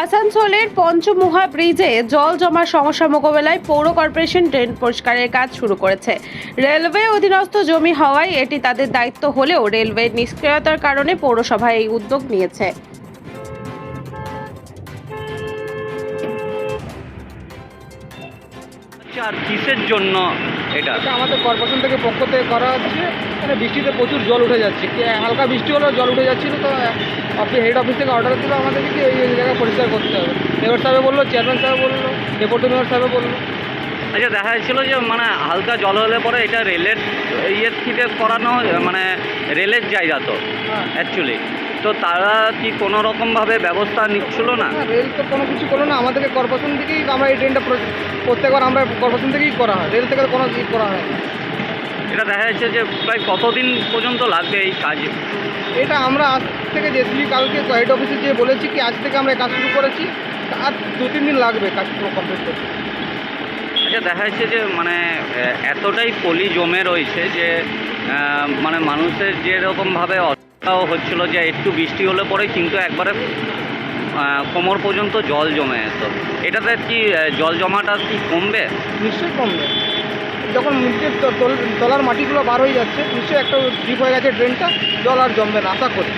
আসানসোলের পঞ্চমুহা ব্রিজে জল জমার সমস্যা মোকাবেলায় পৌর কর্পোরেশন ড্রেন পরিষ্কারের কাজ শুরু করেছে। রেলওয়ে অধীনস্থ জমি হওয়ায় এটি তাদের দায়িত্ব হলেও রেলওয়ের নিষ্ক্রিয়তার কারণে পৌরসভা এই উদ্যোগ নিয়েছে। আর কিসের জন্য এটা? এটা আমাদের কর্পোরেশন থেকে পক্ষ থেকে করা হচ্ছে। মানে বৃষ্টিতে প্রচুর জল উঠে যাচ্ছে, হালকা বৃষ্টি হলেও জল উঠে যাচ্ছিল, তো হেড অফিস থেকে অর্ডার দিল আমাদেরকে কি এই জায়গায় পরিষ্কার করতে হবে। মেয়র সাহেব বললো, চেয়ারম্যান সাহেব বললো, ডেপুটি মেয়র সাহেব বললো। আচ্ছা, দেখা যাচ্ছিল যে মানে হালকা জল হলে পরে এটা রেলের ইয়ের থেকে করানো, মানে রেলের জায়গা তো হ্যাঁ, অ্যাকচুয়ালি, তো তারা কি কোনো রকমভাবে ব্যবস্থা নিচ্ছিল না? রেল তো কোনো কিছু করলো না, আমাদেরকে কর্পোরেশন থেকেই আমরা এই ট্রেনটা প্রত্যেকবার আমরা কর্পোরেশন থেকেই করা হয়, রেল থেকে কোনো ই করা হয় না। এটা দেখা যাচ্ছে যে প্রায় কতদিন পর্যন্ত লাগবে এই কাজে? এটা আমরা আজ থেকে জেসিবি কালকে হেড অফিসে যেয়ে বলেছি কি আজ থেকে আমরা কাজ শুরু করেছি, আর 2-3 দিন লাগবে কাজ পুরো কমপ্লিট করতে। আচ্ছা, দেখা যাচ্ছে যে মানে এতটাই পলি জমে রয়েছে যে মানে মানুষের যেরকমভাবে অসুবিধাও হচ্ছিল, যে একটু বৃষ্টি হলে পরে কিন্তু একবারে কোমর পর্যন্ত জল জমে যেত। এটাতে কি জল জমাটা কি কমবে? নিশ্চয়ই কমবে, যখন মুখের তলার মাটিগুলো বার হয়ে যাচ্ছে নিশ্চয়ই একটা ডিপ হয়ে গেছে ড্রেনটা, জল আর জমবে না আশা করি।